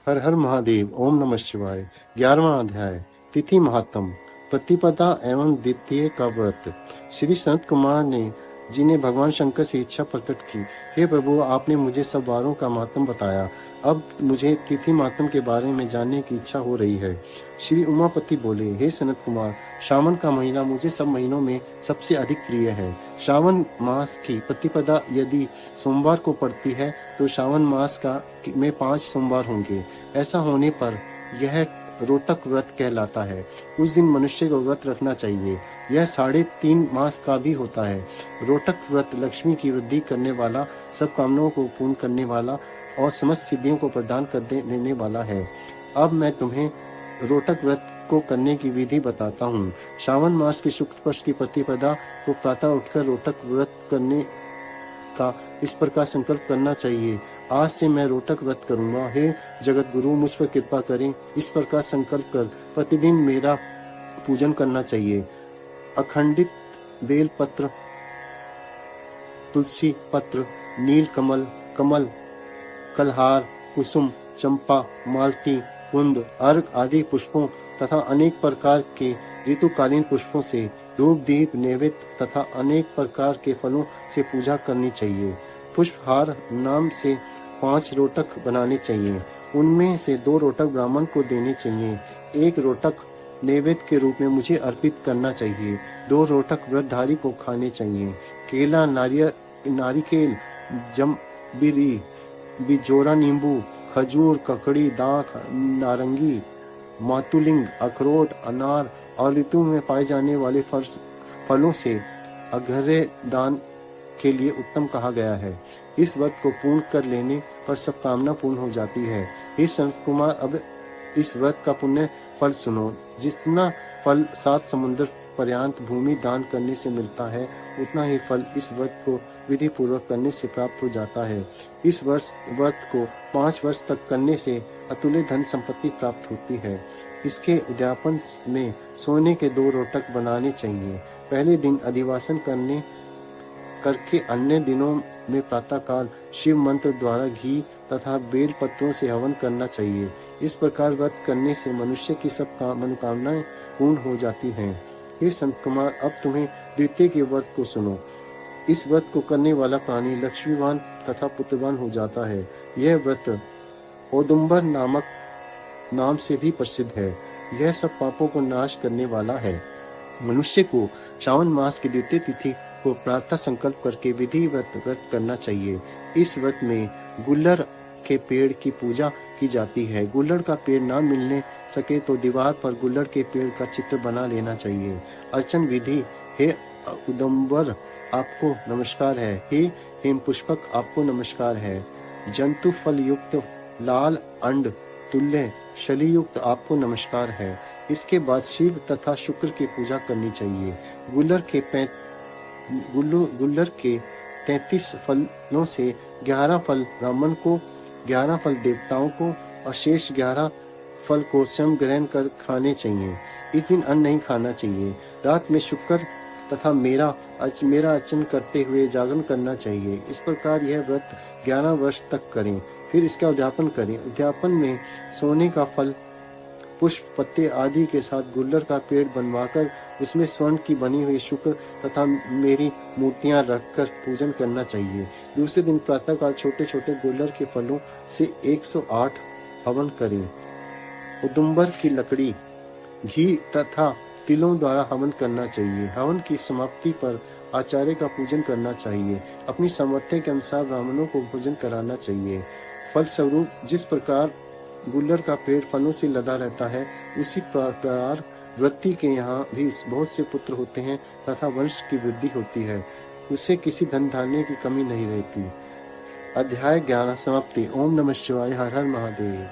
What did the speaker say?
हर हर महादेव। ओम नमः शिवाय। 11वां अध्याय। तिथि महात्म। प्रतिपदा एवं द्वितीय का व्रत। श्री सनत कुमार जी ने भगवान शंकर से इच्छा प्रकट की, हे प्रभु, आपने मुझे सब वारों का महात्म बताया, अब मुझे तिथि महात्म के बारे में जानने की इच्छा हो रही है। श्री उमापति बोले, हे सनत कुमार, श्रावण का महीना मुझे सब महीनों में सबसे अधिक प्रिय है। श्रावण मास की प्रतिपदा यदि सोमवार को पड़ती है तो श्रावण मास का में 5 सोमवार होंगे। ऐसा होने पर यह रोटक व्रत कहलाता है। उस दिन मनुष्य को व्रत रखना चाहिए। यह 3.5 मास का भी होता है। रोटक व्रत लक्ष्मी की वृद्धि करने वाला, सब कामनाओं को पूर्ण करने वाला और समस्त सिद्धियों को प्रदान कर देने वाला है। अब मैं तुम्हें रोटक व्रत को करने की विधि बताता हूँ। श्रावण मास की शुक्ल पक्ष की प्रतिपदा को प्रातः उठकर रोटक व्रत करने का इस प्रकार संकल्प करना चाहिए, आज से मैं रोटक व्रत करूंगा। हे जगत गुरु, मुझ पर कृपा करें। इस प्रकार संकल्प कर प्रतिदिन मेरा पूजन करना चाहिए। अखंडित बेल पत्र, तुलसी पत्र, नील कमल, कमल, कलहार, कुसुम, चंपा, मालती, कुंद, अर्घ आदि पुष्पों तथा अनेक प्रकार के ऋतुकालीन पुष्पों से धूप दीप नैवेद्य तथा अनेक प्रकार के फलों से पूजा करनी चाहिए। पुष्पहार नाम से 5 रोटक बनाने चाहिए। उनमें से 2 रोटक ब्राह्मण को देने चाहिए। 1 रोटक नैवेद्य के रूप में मुझे अर्पित करना चाहिए। 2 रोटक व्रतधारी को खाने चाहिए। केला, नारिकेल, जम्बीरी, बिजोरा नींबू, खजूर, ककड़ी, दाख, नारंगी, मातुलिंग, अखरोट, अनार और ऋतु में पाए जाने वाले फलों से अर्घ्य दान के लिए उत्तम कहा गया है। इस व्रत को पूर्ण कर लेने पर सब कामना पूर्ण हो जाती है। हे संत कुमार, अब इस व्रत का पुण्य फल सुनो। जितना फल 7 समुद्र पर्यंत भूमि दान करने से मिलता है, उतना ही फल इस व्रत को विधि पूर्वक करने से प्राप्त हो जाता है। इस व्रत को 5 वर्ष तक करने से अतुल्य धन संपत्ति प्राप्त होती है। इसके उद्यापन में सोने के 2 रोटक बनाने चाहिए। पहले दिन अधिवासन करके अन्य दिनों में प्रातःकाल शिव मंत्र द्वारा घी तथा बेल पत्रों से हवन करना चाहिए। इस प्रकार व्रत करने से मनुष्य की सब मनोकामनाएं पूर्ण हो जाती हैं। हे संत कुमार, अब तुम्हें द्वितीय के व्रत को सुनो। इस व्रत को करने वाला प्राणी लक्ष्मीवान तथा पुत्रवान हो जाता है। यह व्रत औदुंबर नामक नाम से भी प्रसिद्ध है। यह सब पापों को नाश करने वाला है। मनुष्य को श्रावण मास की द्वितीय तिथि को प्रातः संकल्प करके विधि व्रत करना चाहिए। इस व्रत में गुल्लर के पेड़ की पूजा की जाती है। गुल्लर का पेड़ ना मिलने सके तो दीवार पर गुल्लर के पेड़ का चित्र बना लेना चाहिए। अर्चन विधि। हे औदुंबर, आपको नमस्कार है। हे हेम पुष्पक, आपको नमस्कार है। जंतु फल युक्त लाल अंड तुल्य शली युक्त आपको नमस्कार है। इसके बाद शिव तथा शुक्र की पूजा करनी चाहिए। गुल्लर के 33 फलों से 11 फल ब्राह्मण को, 11 फल देवताओं को और शेष 11 फल को स्वयं ग्रहण कर खाने चाहिए। इस दिन अन्न नहीं खाना चाहिए। रात में शुक्र तथा मेरा अर्चन करते हुए जागरण करना चाहिए। इस प्रकार यह व्रत 11 वर्ष तक करें। फिर इसका उद्यापन करें। उद्यापन में सोने का फल, पुष्प, पत्ते आदि के साथ गुल्लर का पेड़ बनवाकर उसमें स्वर्ण की बनी हुई शुक्र तथा मेरी मूर्तियां रखकर पूजन करना चाहिए। दूसरे दिन प्रातःकाल छोटे छोटे गुल्लर के फलों से 108 हवन करें। औदुंबर की लकड़ी, घी तथा तिलों द्वारा हवन करना चाहिए। हवन की समाप्ति पर आचार्य का पूजन करना चाहिए। अपनी सामर्थ्य के अनुसार ब्राह्मणों को भोजन कराना चाहिए। फल स्वरूप जिस प्रकार गुल्लर का पेड़ फलों से लदा रहता है, उसी प्रकार वृत्ति के यहाँ भी बहुत से पुत्र होते हैं तथा वंश की वृद्धि होती है। उसे किसी धन धान्य की कमी नहीं रहती। अध्याय 11 समाप्ति। ओम नमः शिवाय। हर हर महादेव।